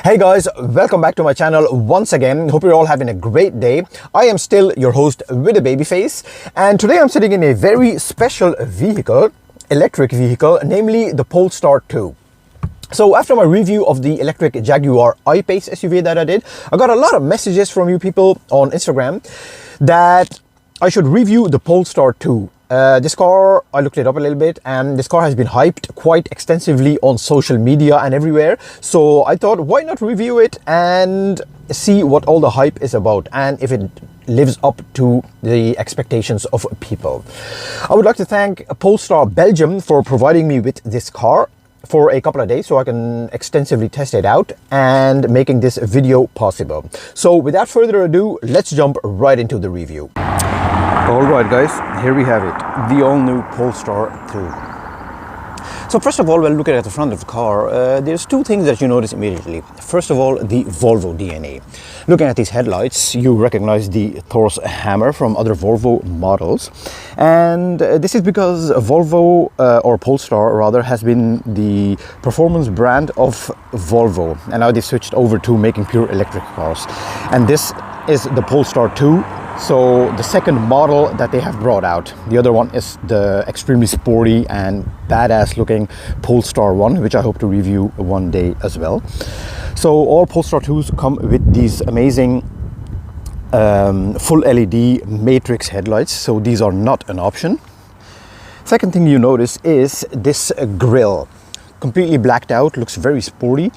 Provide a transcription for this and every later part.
Hey guys, welcome back to my channel once again. Hope you're all having a great day. I am still your host with a baby face, and today I'm sitting in a very special vehicle, electric vehicle, namely the Polestar 2. So after my review of the electric Jaguar I-Pace SUV that I did, I got a lot of messages from you people on Instagram that I should review the Polestar 2. This car, I looked it up a little bit, and this car has been hyped quite extensively on social media and everywhere. So I thought, why not review it and see what all the hype is about and if it lives up to the expectations of people. I would like to thank Polestar Belgium for providing me with this car for a couple of days so I can extensively test it out and making this video possible. So without further ado, let's jump right into the review. Alright guys, here we have it, the all-new Polestar 2. So first of all, when looking at the front of the car, there's two things that you notice immediately. First of all, the Volvo DNA. Looking at these headlights, you recognize the Thor's hammer from other Volvo models. And this is because Volvo, or Polestar rather, has been the performance brand of Volvo. And now they've switched over to making pure electric cars. And this is the Polestar 2. So the second model that they have brought out. The other one is the extremely sporty and badass looking Polestar 1, which I hope to review one day as well. So all Polestar 2s come with these amazing full LED matrix headlights. So these are not an option. Second thing you notice is this grille. Completely blacked out, looks very sporty.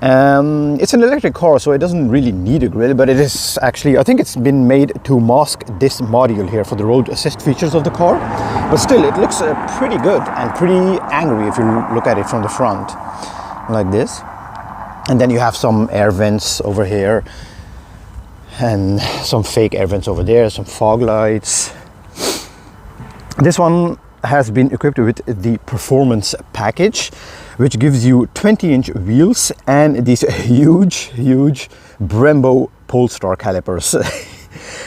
It's an electric car, so it doesn't really need a grille, but it is actually, I think it's been made to mask this module here for the road assist features of the car. But still, it looks pretty good and pretty angry if you look at it from the front, like this. And then you have some air vents over here and some fake air vents over there, some fog lights. This one has been equipped with the performance package, which gives you 20-inch wheels and these huge Brembo Polestar calipers.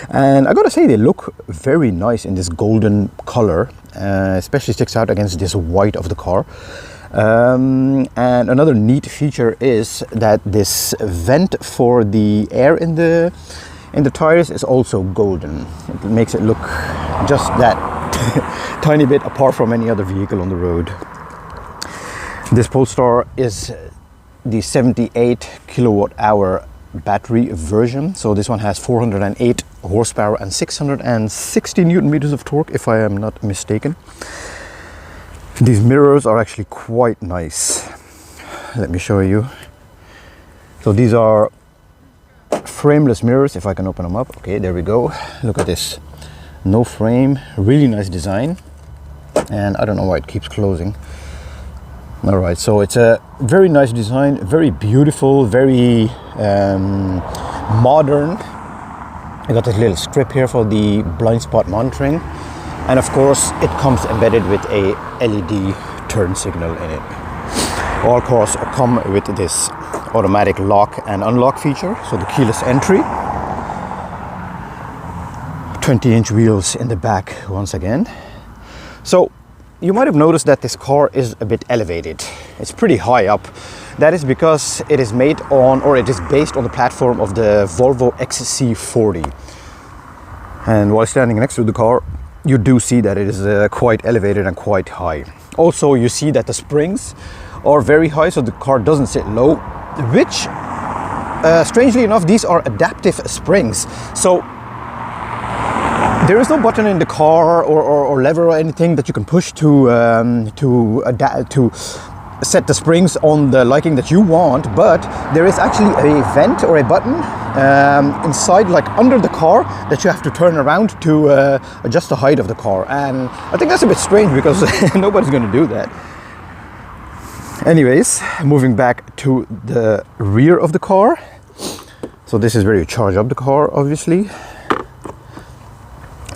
And I gotta say, they look very nice in this golden color, especially sticks out against this white of the car. And another neat feature is that this vent for the air in the tires is also golden. It makes it look just that tiny bit apart from any other vehicle on the road. This Polestar is the 78 kilowatt hour battery version. So this one has 408 horsepower and 660 newton meters of torque, if I am not mistaken. These mirrors are actually quite nice. Let me show you. So these are frameless mirrors, if I can open them up. Okay, there we go. Look at this. No frame, really nice design. And I don't know why it keeps closing. All right, so it's a very nice design, very beautiful, very modern. I got this little strip here for the blind spot monitoring. And of course, it comes embedded with a LED turn signal in it. All cars come with this automatic lock and unlock feature, so the keyless entry. 20-inch wheels in the back once again. So you might have noticed that this car is a bit elevated. It's pretty high up. That is because it is made on, or it is based on the platform of the Volvo XC40. And while standing next to the car, you do see that it is quite elevated and quite high. Also, you see that the springs are very high, so the car doesn't sit low, which strangely enough, these are adaptive springs. So there is no button in the car or lever or anything that you can push to set the springs on the liking that you want, but there is actually a vent or a button inside, like under the car, that you have to turn around to adjust the height of the car. And I think that's a bit strange because nobody's going to do that. Anyways, moving back to the rear of the car. So this is where you charge up the car, obviously.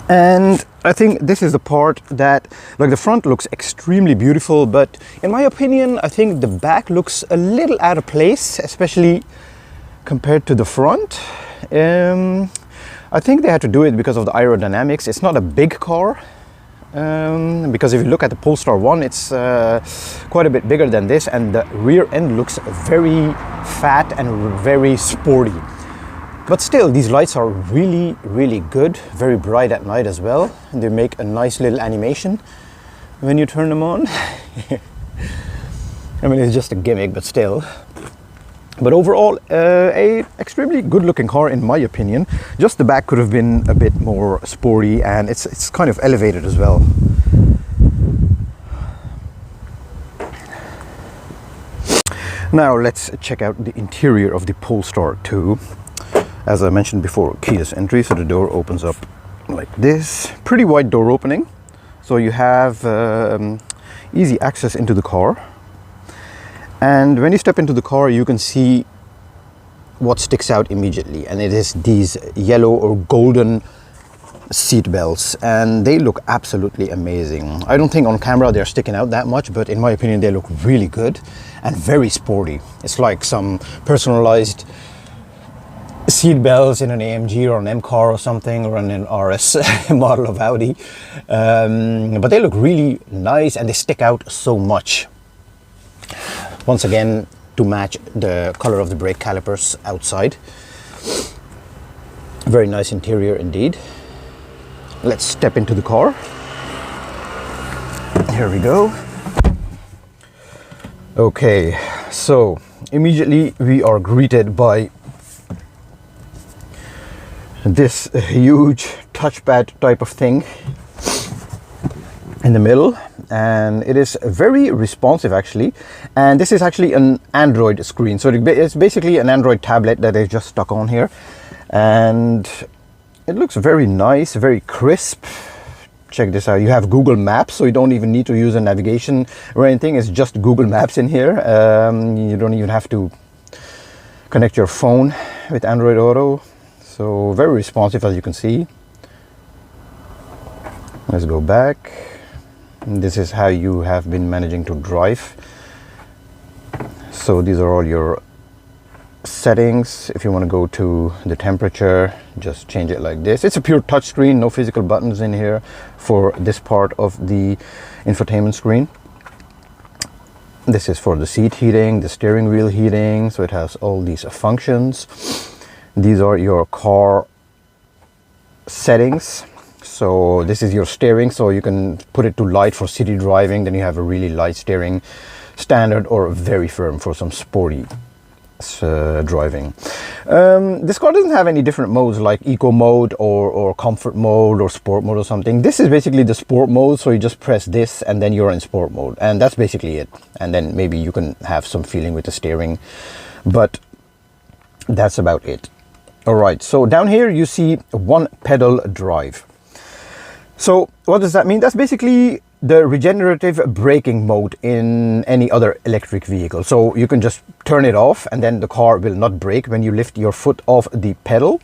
And I think this is the part that, like, the front looks extremely beautiful, but in my opinion, I think the back looks a little out of place, especially compared to the front. I think they had to do it because of the aerodynamics. It's not a big car. because if you look at the Polestar 1, it's quite a bit bigger than this, and the rear end looks very fat and very sporty. But still, these lights are really, really good, very bright at night as well, and they make a nice little animation when you turn them on. I mean, it's just a gimmick, but still. But overall, a extremely good looking car in my opinion. Just the back could have been a bit more sporty, and it's kind of elevated as well. Now let's check out the interior of the Polestar 2. As I mentioned before, keyless entry, so the door opens up like this. Pretty wide door opening, so you have easy access into the car. And when you step into the car, you can see what sticks out immediately, and it is these yellow or golden seat belts, and they look absolutely amazing. I don't think on camera they're sticking out that much, but in my opinion they look really good and very sporty. It's like some personalized seat belts in an AMG or an M car or something, or an RS model of Audi, but they look really nice and they stick out so much. Once again, to match the color of the brake calipers outside. Very nice interior indeed. Let's step into the car. Here we go. Okay, so immediately we are greeted by this huge touchpad type of thing in the middle, and it is very responsive actually, and this is actually an Android screen, so it's basically an Android tablet that is just stuck on here, and it looks very nice, very crisp. Check this out, you have Google Maps, so you don't even need to use a navigation or anything. It's just Google Maps in here. You don't even have to connect your phone with Android Auto, so very responsive as you can see. Let's go back. This is how you have been managing to drive. So these are all your settings. If you want to go to the temperature, just change it like this. It's a pure touch screen, no physical buttons in here for this part of the infotainment screen. This is for the seat heating, the steering wheel heating, so it has all these functions. These are your car settings. So this is your steering, so you can put it to light for city driving, then you have a really light steering, standard or very firm for some sporty driving. This car doesn't have any different modes like eco mode or comfort mode or sport mode or something. This is basically the sport mode, so you just press this and then you're in sport mode, and that's basically it. And then maybe you can have some feeling with the steering, but that's about it. All right, so down here you see one pedal drive. So what does that mean? That's basically the regenerative braking mode in any other electric vehicle. So you can just turn it off and then the car will not brake when you lift your foot off the pedal.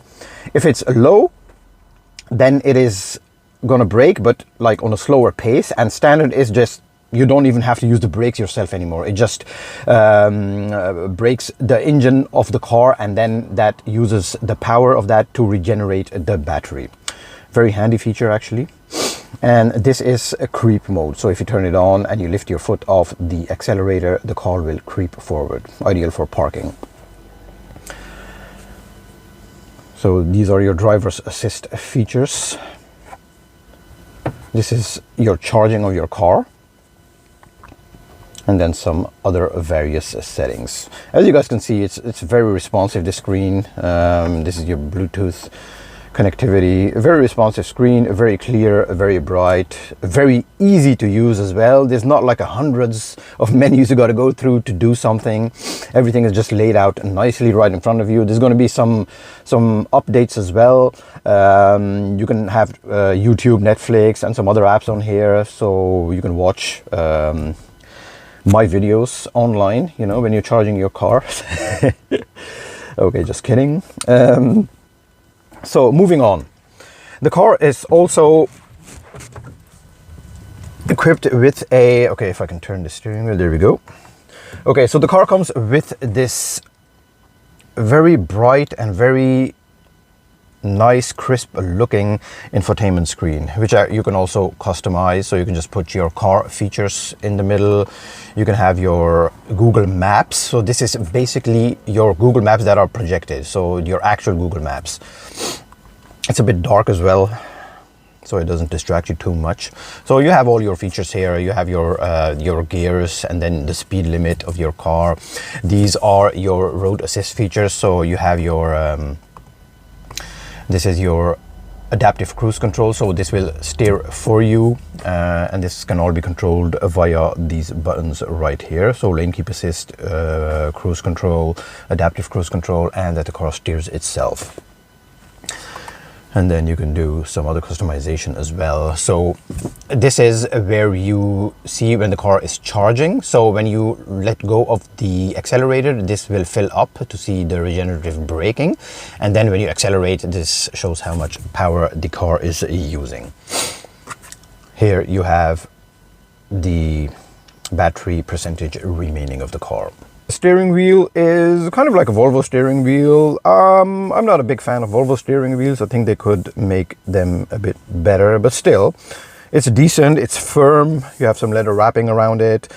If it's low, then it is gonna brake, but like on a slower pace. And standard is just, you don't even have to use the brakes yourself anymore. It just brakes the engine of the car, and then that uses the power of that to regenerate the battery. Very handy feature actually. And this is a creep mode, so if you turn it on and you lift your foot off the accelerator, the car will creep forward, ideal for parking. So these are your driver's assist features. This is your charging of your car, and then some other various settings. As you guys can see, it's very responsive, this screen. This is your Bluetooth connectivity, a very responsive screen, very clear, very bright, very easy to use as well. There's not like hundreds of menus you got to go through to do something. Everything is just laid out nicely right in front of you. There's going to be some updates as well. You can have YouTube, Netflix, and some other apps on here, so you can watch my videos online, you know, when you're charging your car. Okay, just kidding. So moving on, the car is also equipped with a, okay, if I can turn the steering wheel, there we go. Okay, so the car comes with this very bright and very nice crisp looking infotainment screen, which you can also customize. So you can just put your car features in the middle. You can have your Google Maps. So this is basically your Google Maps that are projected, so your actual Google Maps. It's a bit dark as well, so it doesn't distract you too much. So you have all your features here. You have your gears, and then the speed limit of your car. These are your road assist features. So you have your this is your adaptive cruise control, so this will steer for you, and this can all be controlled via these buttons right here. So lane keep assist, cruise control, adaptive cruise control, and that the car steers itself. And then you can do some other customization as well. So this is where you see when the car is charging. So when you let go of the accelerator, this will fill up to see the regenerative braking. And then when you accelerate, this shows how much power the car is using. Here you have the battery percentage remaining of the car. The steering wheel is kind of like a Volvo steering wheel. I'm not a big fan of Volvo steering wheels. I think they could make them a bit better, but still, it's decent, it's firm. You have some leather wrapping around it.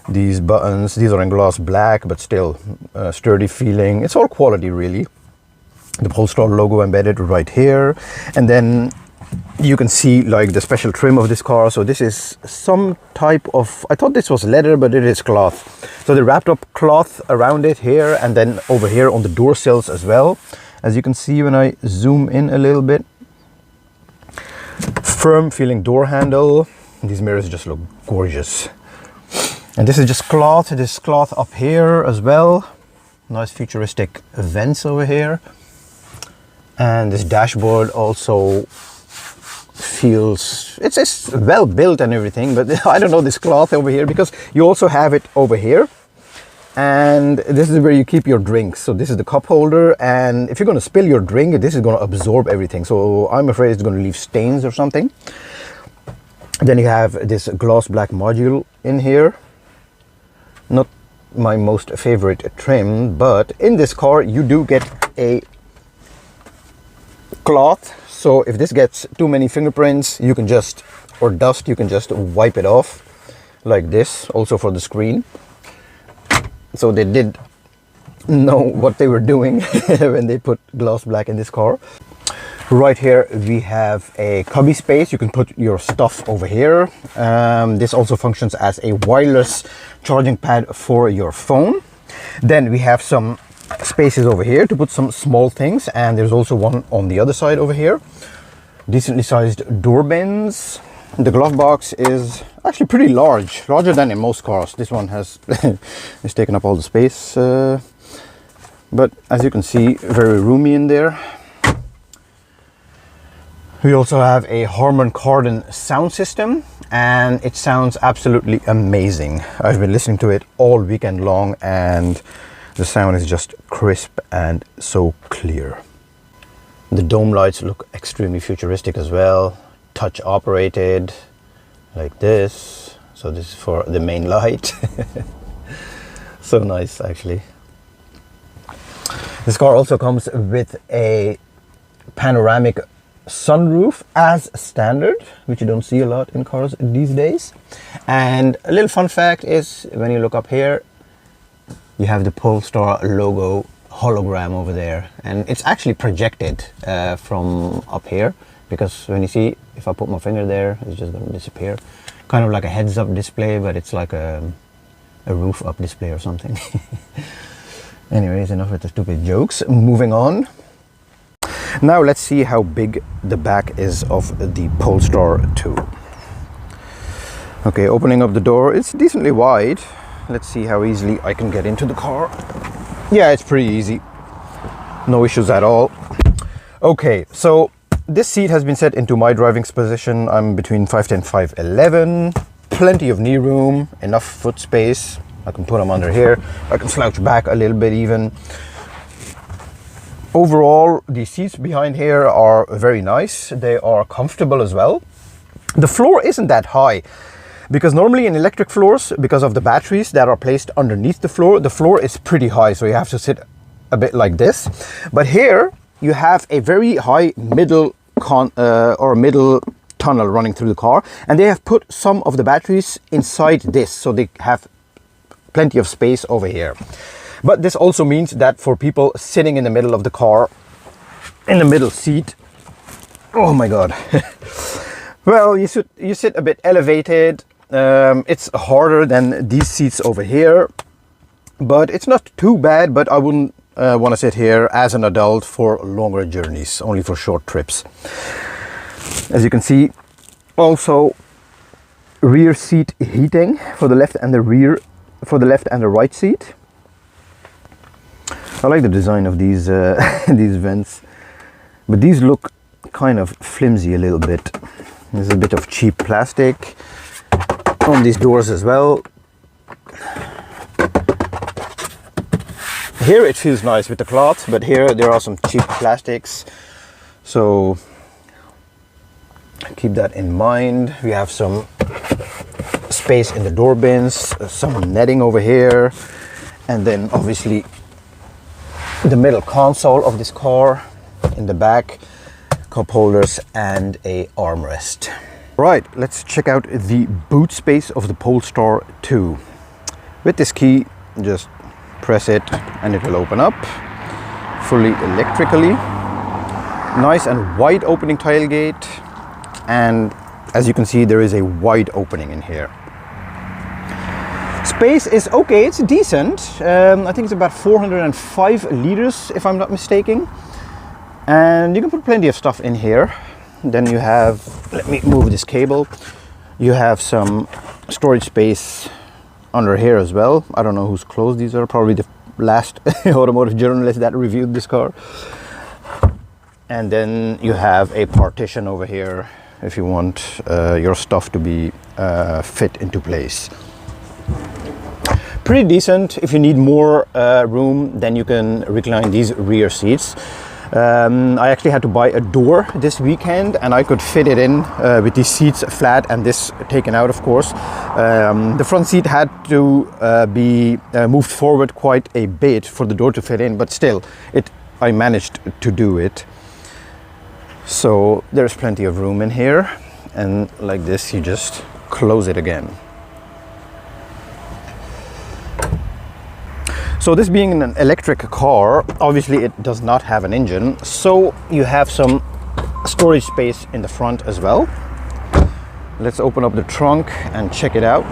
These buttons, these are in gloss black, but still sturdy feeling. It's all quality, really. The Polestar logo embedded right here. And then you can see like the special trim of this car. So this is some type of, I thought this was leather, but it is cloth. So they wrapped up cloth around it here, and then over here on the door sills as well. As you can see when I zoom in a little bit. Firm feeling door handle. These mirrors just look gorgeous. And this is just cloth. This cloth up here as well. Nice futuristic vents over here. And this dashboard also feels, it's well built and everything, but I don't know, this cloth over here, because you also have it over here, and this is where you keep your drinks. So this is the cup holder, and if you're going to spill your drink, this is going to absorb everything. So I'm afraid it's going to leave stains or something. Then you have this gloss black module in here. Not my most favorite trim, but in this car you do get a cloth. So if this gets too many fingerprints, you can just, or dust, you can just wipe it off like this, also for the screen. So they did know what they were doing when they put gloss black in this car. Right here we have a cubby space. You can put your stuff over here. This also functions as a wireless charging pad for your phone. Then we have some spaces over here to put some small things, and there's also one on the other side over here. Decently sized door bins. The glove box is actually pretty large, larger than in most cars. This one has is taken up all the space, but as you can see, very roomy in there. We also have a Harman Kardon sound system, and it sounds absolutely amazing. I've been listening to it all weekend long, and the sound is just crisp and so clear. The dome lights look extremely futuristic as well. Touch operated like this. So this is for the main light. So nice, actually. This car also comes with a panoramic sunroof as standard, which you don't see a lot in cars these days. And a little fun fact is, when you look up here, you have the Polestar logo hologram over there, and it's actually projected from up here, because when you see, if I put my finger there, it's just going to disappear. Kind of like a heads-up display, but it's like a roof-up display or something. Anyways, enough with the stupid jokes. Moving on. Now let's see how big the back is of the Polestar 2. Okay, opening up the door, it's decently wide. Let's see how easily I can get into the car. Yeah, it's pretty easy. No issues at all. Okay, so this seat has been set into my driving position. I'm between 5'10", 5'11". Plenty of knee room, enough foot space. I can put them under here. I can slouch back a little bit even. Overall, the seats behind here are very nice. They are comfortable as well. The floor isn't that high, because normally in electric floors, because of the batteries that are placed underneath the floor is pretty high, so you have to sit a bit like this. But here, you have a very high middle middle tunnel running through the car, and they have put some of the batteries inside this, so they have plenty of space over here. But this also means that for people sitting in the middle of the car, in the middle seat, oh my god, well, you sit a bit elevated. It's harder than these seats over here, but it's not too bad. But I wouldn't want to sit here as an adult for longer journeys, only for short trips. As you can see, also rear seat heating for the left and the right seat. I like the design of these these vents, but these look kind of flimsy a little bit. There's a bit of cheap plastic on these doors as well. Here it feels nice with the cloth, but here there are some cheap plastics, so keep that in mind. We have some space in the door bins, some netting over here, and then obviously the middle console of this car. In the back, cup holders and a armrest. Right, let's check out the boot space of the Polestar 2. With this key, just press it and it will open up fully electrically. Nice and wide opening tailgate, and as you can see, there is a wide opening in here. Space is okay, it's decent. I think it's about 405 liters if I'm not mistaken, and you can put plenty of stuff in here. Then you have, let me move this cable, you have some storage space under here as well. I don't know whose clothes these are, probably the last automotive journalist that reviewed this car. And then you have a partition over here if you want your stuff to be fit into place. Pretty decent. If you need more room, then you can recline these rear seats. I actually had to buy a door this weekend, and I could fit it in with these seats flat and this taken out, of course. The front seat had to be moved forward quite a bit for the door to fit in, but still, I managed to do it. So there's plenty of room in here, and like this, you just close it again. So this being an electric car, obviously it does not have an engine, so you have some storage space in the front as well. Let's open up the trunk and check it out.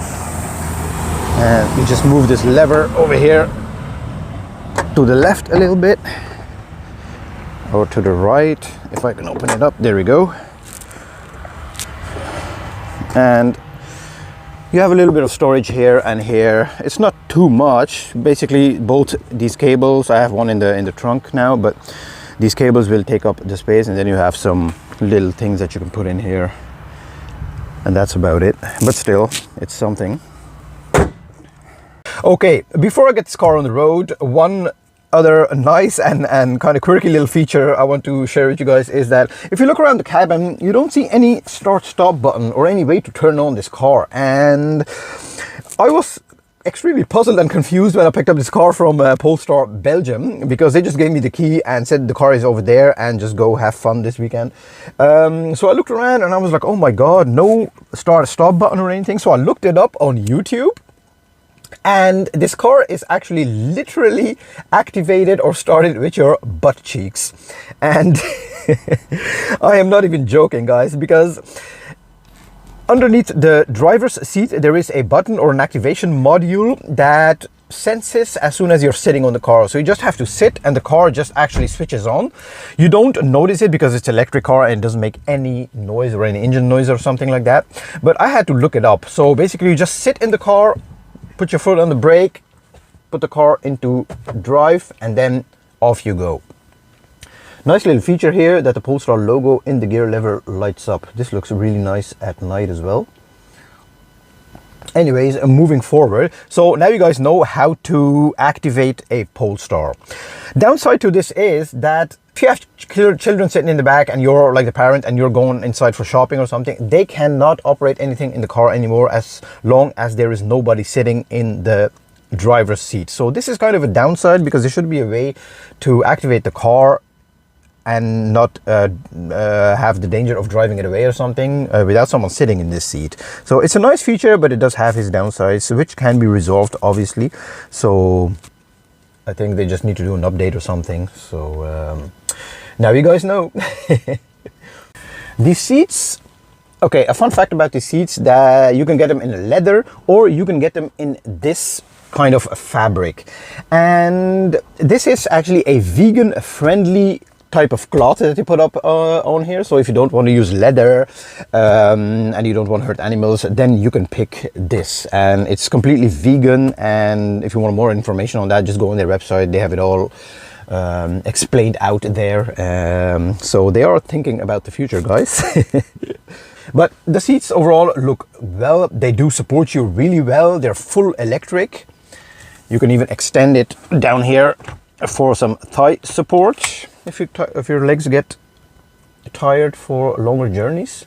And you just move this lever over here to the left a little bit, or to the right, if I can open it up. There we go. And you have a little bit of storage here and here. It's not too much. Basically, both these cables, I have one in the trunk now, but these cables will take up the space, and then you have some little things that you can put in here, and that's about it. But still, it's something. Okay, before I get this car on the road, one other nice and kind of quirky little feature I want to share with you guys is that if you look around the cabin, you don't see any start-stop button or any way to turn on this car. And I was extremely puzzled and confused when I picked up this car from Polestar Belgium, because they just gave me the key and said the car is over there and just go have fun this weekend. So I looked around and I was like, oh my god, no start-stop button or anything. So I looked it up on YouTube. And this car is actually literally activated or started with your butt cheeks. And I am not even joking, guys, because underneath the driver's seat, there is a button or an activation module that senses as soon as you're sitting on the car. So you just have to sit and the car just actually switches on. You don't notice it because it's an electric car and it doesn't make any noise or any engine noise or something like that. But I had to look it up. So basically you just sit in the car, put your foot on the brake, put the car into drive, and then off you go. Nice little feature here that the Polestar logo in the gear lever lights up. This looks really nice at night as well. Anyways, moving forward, so now you guys know how to activate a Polestar. Downside to this is that if you have children sitting in the back and you're like the parent and you're going inside for shopping or something, they cannot operate anything in the car anymore as long as there is nobody sitting in the driver's seat. So this is kind of a downside, because there should be a way to activate the car and not have the danger of driving it away or something without someone sitting in this seat. So it's a nice feature, but it does have its downsides, which can be resolved obviously. So I think they just need to do an update or something. So now you guys know. These seats, okay, a fun fact about these seats, that you can get them in leather or you can get them in this kind of fabric. And this is actually a vegan friendly type of cloth that they put up on here. So if you don't want to use leather and you don't want to hurt animals, then you can pick this, and it's completely vegan. And if you want more information on that, just go on their website. They have it all explained out there. So they are thinking about the future, guys. But the seats overall look well. They do support you really well. They're full electric. You can even extend it down here for some thigh support if your legs get tired for longer journeys.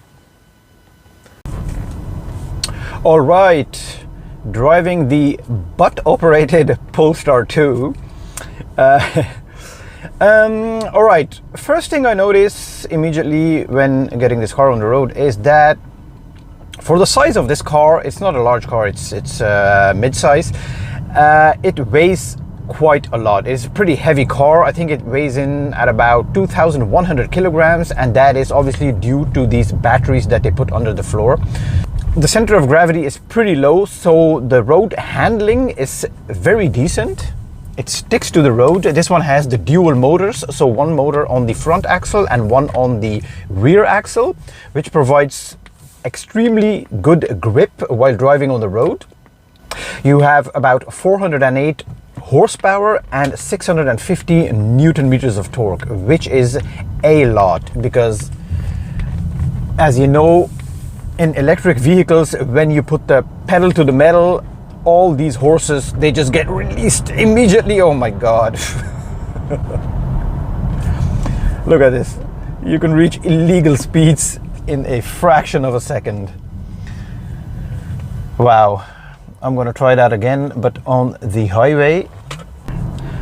All right, driving the butt-operated Polestar 2. All right, first thing I notice immediately when getting this car on the road is that for the size of this car, it's not a large car, it's mid-size. It weighs quite a lot. It's a pretty heavy car. I think it weighs in at about 2,100 kilograms, and that is obviously due to these batteries that they put under the floor. The center of gravity is pretty low, so the road handling is very decent. It sticks to the road. This one has the dual motors, so one motor on the front axle and one on the rear axle, which provides extremely good grip while driving on the road. You have about 408 horsepower and 650 newton meters of torque, which is a lot, because as you know, in electric vehicles, when you put the pedal to the metal, all these horses, they just get released immediately. Oh my god. Look at this. You can reach illegal speeds in a fraction of a second. Wow. I'm gonna try that again, but on the highway.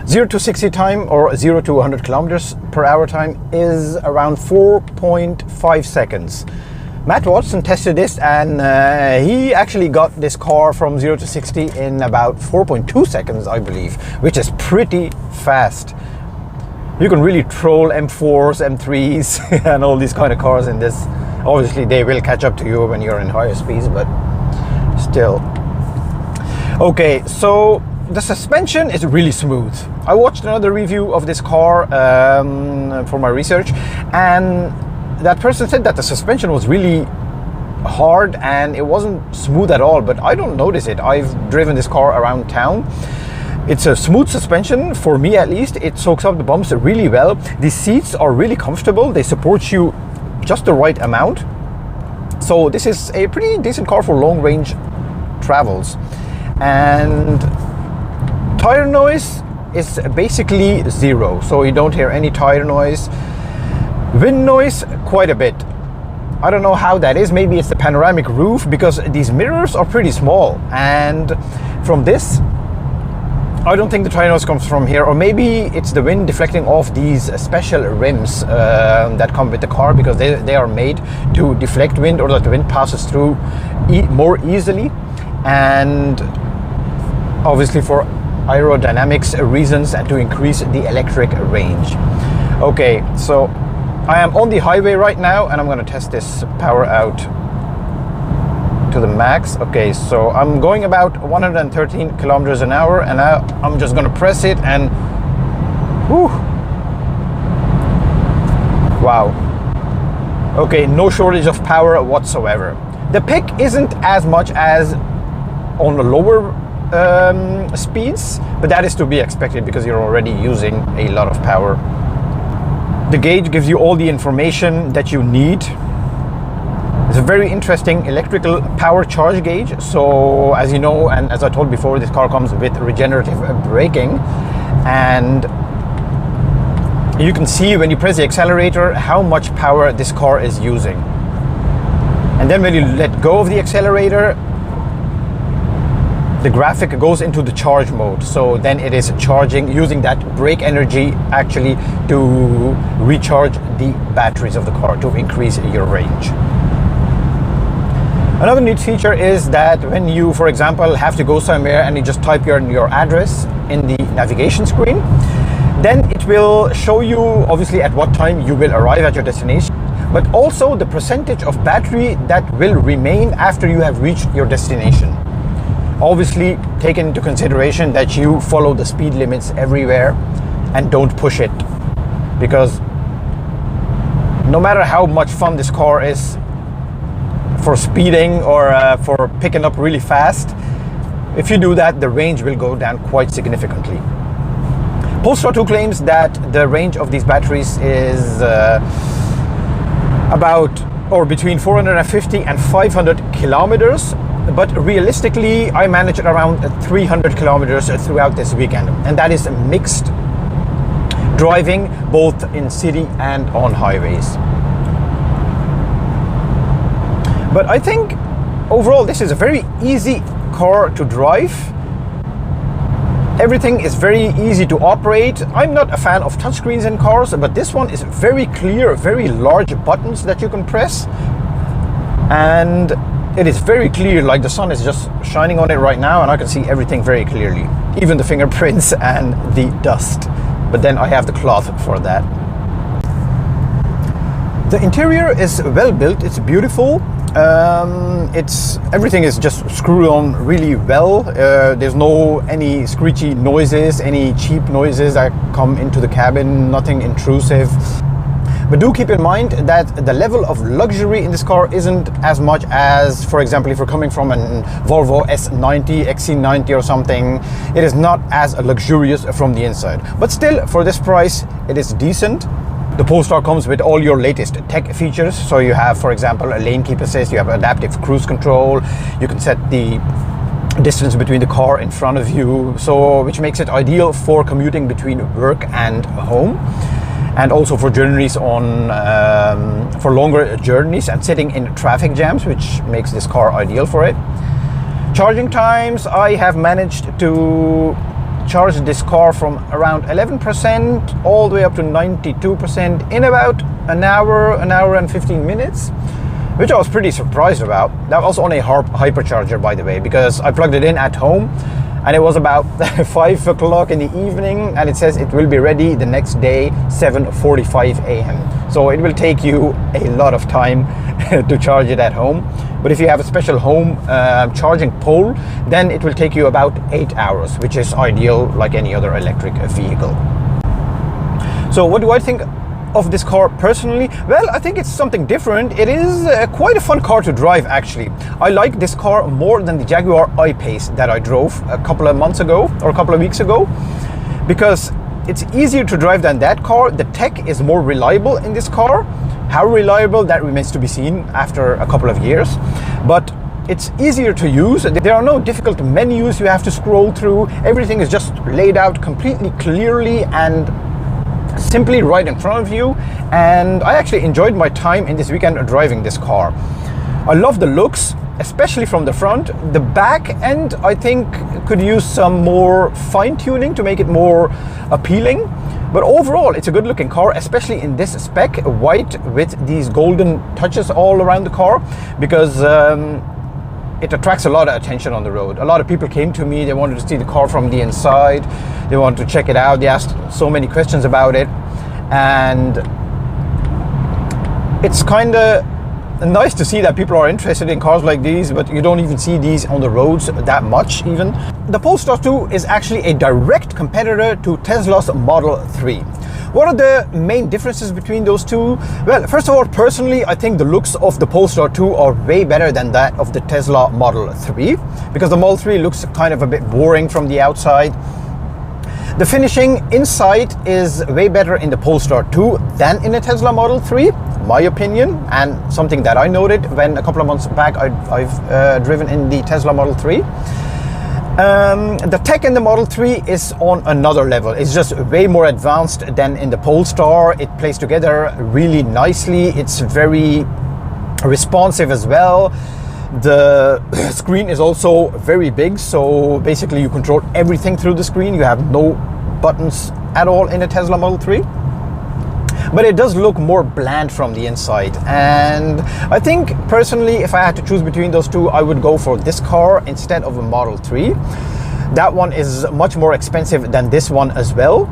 0 to 60 time, or 0 to 100 kilometers per hour time, is around 4.5 seconds. Matt Watson tested this, and he actually got this car from 0 to 60 in about 4.2 seconds, I believe, which is pretty fast. You can really troll M4s, M3s, and all these kind of cars in this. Obviously, they will catch up to you when you're in higher speeds, but still. Okay, so the suspension is really smooth. I watched another review of this car for my research, and that person said that the suspension was really hard and it wasn't smooth at all, but I don't notice it. I've driven this car around town. It's a smooth suspension, for me at least. It soaks up the bumps really well. The seats are really comfortable. They support you just the right amount. So this is a pretty decent car for long range travels. And tire noise is basically zero, so you don't hear any tire noise. Wind noise, quite a bit. I don't know how that is. Maybe it's the panoramic roof, because these mirrors are pretty small, and from this I don't think the tire noise comes from here, or maybe it's the wind deflecting off these special rims that come with the car, because they are made to deflect wind, or that the wind passes through more easily, and obviously for aerodynamics reasons and to increase the electric range. Okay, so I am on the highway right now, and I'm going to test this power out to the max. Okay, so I'm going about 113 kilometers an hour, and now I'm just going to press it, and whew, wow. Okay, no shortage of power whatsoever. The pick isn't as much as on the lower speeds, but that is to be expected because you're already using a lot of power. The gauge gives you all the information that you need. It's a very interesting electrical power charge gauge. So as you know, and as I told before, this car comes with regenerative braking, and you can see when you press the accelerator how much power this car is using. And then when you let go of the accelerator, the graphic goes into the charge mode. So then it is charging, using that brake energy actually to recharge the batteries of the car to increase your range. Another neat feature is that when you, for example, have to go somewhere and you just type your address in the navigation screen, then it will show you obviously at what time you will arrive at your destination, but also the percentage of battery that will remain after you have reached your destination. Obviously taking into consideration that you follow the speed limits everywhere and don't push it, because no matter how much fun this car is for speeding or for picking up really fast, if you do that, the range will go down quite significantly. Polestar 2 claims that the range of these batteries is about or between 450 and 500 kilometers, but realistically I managed around 300 kilometers throughout this weekend, and that is mixed driving both in city and on highways. But I think overall this is a very easy car to drive. Everything is very easy to operate. I'm not a fan of touchscreens in cars, but this one is very clear, very large buttons that you can press, and it is very clear, like the sun is just shining on it right now and I can see everything very clearly, even the fingerprints and the dust, but then I have the cloth for that. The interior is well built, it's beautiful. Everything is just screwed on really well. There's no any screechy noises, any cheap noises that come into the cabin, nothing intrusive. But do keep in mind that the level of luxury in this car isn't as much as, for example, if you're coming from a Volvo S90, XC90 or something, it is not as luxurious from the inside. But still, for this price, it is decent. The Polestar comes with all your latest tech features. So you have, for example, a lane keep assist, you have adaptive cruise control, you can set the distance between the car in front of you, so which makes it ideal for commuting between work and home, and also for journeys for longer journeys and sitting in traffic jams, which makes this car ideal for it. Charging times, I have managed to charge this car from around 11% all the way up to 92% in about an hour and 15 minutes, which I was pretty surprised about. That was on a hypercharger, by the way, because I plugged it in at home and it was about 5 o'clock in the evening, and it says it will be ready the next day 7:45 a.m. So it will take you a lot of time to charge it at home. But if you have a special home charging pole, then it will take you about 8 hours, which is ideal like any other electric vehicle. So what do I think of this car personally? Well, I think it's something different. It is quite a fun car to drive, actually. I like this car more than the Jaguar I-Pace that I drove a couple of months ago or a couple of weeks ago, because it's easier to drive than that car. The tech is more reliable in this car. How reliable, that remains to be seen after a couple of years, but it's easier to use. There are no difficult menus you have to scroll through. Everything is just laid out completely clearly and simply right in front of you, and I actually enjoyed my time in this weekend driving this car. I love the looks, especially from the front. The back end, I think, could use some more fine-tuning to make it more appealing, but overall it's a good looking car, especially in this spec, white with these golden touches all around the car, because it attracts a lot of attention on the road. A lot of people came to me, they wanted to see the car from the inside, they wanted to check it out, they asked so many questions about it, and it's kind of nice to see that people are interested in cars like these, but you don't even see these on the roads that much even. The Polestar 2 is actually a direct competitor to Tesla's Model 3. What are the main differences between those two? Well, first of all, personally, I think the looks of the Polestar 2 are way better than that of the Tesla Model 3, because the Model 3 looks kind of a bit boring from the outside. The finishing inside is way better in the Polestar 2 than in the Tesla Model 3, my opinion, and something that I noted when a couple of months back I've driven in the Tesla Model 3. The tech in the Model 3 is on another level. It's just way more advanced than in the Polestar. It plays together really nicely. It's very responsive as well. The screen is also very big, so basically you control everything through the screen. You have no buttons at all in the Tesla Model 3. But it does look more bland from the inside, and I think personally, if I had to choose between those two, I would go for this car instead of a Model 3. That one is much more expensive than this one as well.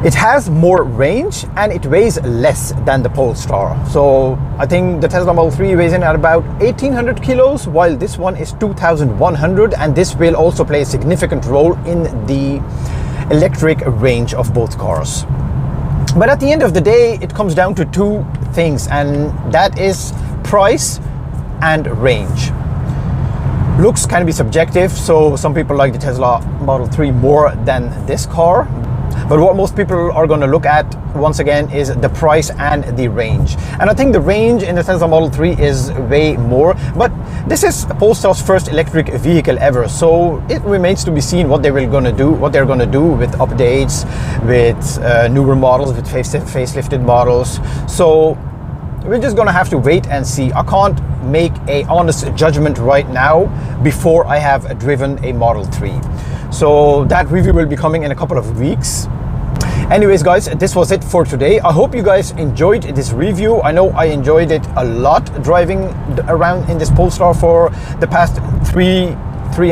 It has more range and it weighs less than the Polestar. So I think the Tesla Model 3 weighs in at about 1800 kilos, while this one is 2100, and this will also play a significant role in the electric range of both cars. But at the end of the day, it comes down to two things, and that is price and range. Looks can be subjective, so some people like the Tesla Model 3 more than this car. But what most people are going to look at, once again, is the price and the range. And I think the range in the Tesla Model 3 is way more, but this is Polestar's first electric vehicle ever, so it remains to be seen what they're going to do with updates, with newer models, with facelifted models. So we're just going to have to wait and see. I can't make a honest judgment right now before I have driven a Model 3. So that review will be coming in a couple of weeks. Anyways guys, this was it for today. I hope you guys enjoyed this review. I know I enjoyed it a lot driving around in this Polestar for the past three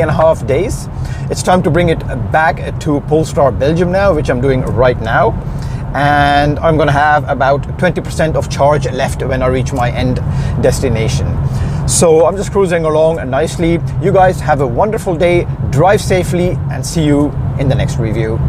and a half days. It's time to bring it back to Polestar Belgium now, which I'm doing right now. And I'm gonna have about 20% of charge left when I reach my end destination. So I'm just cruising along nicely. You guys have a wonderful day, drive safely, and see you in the next review.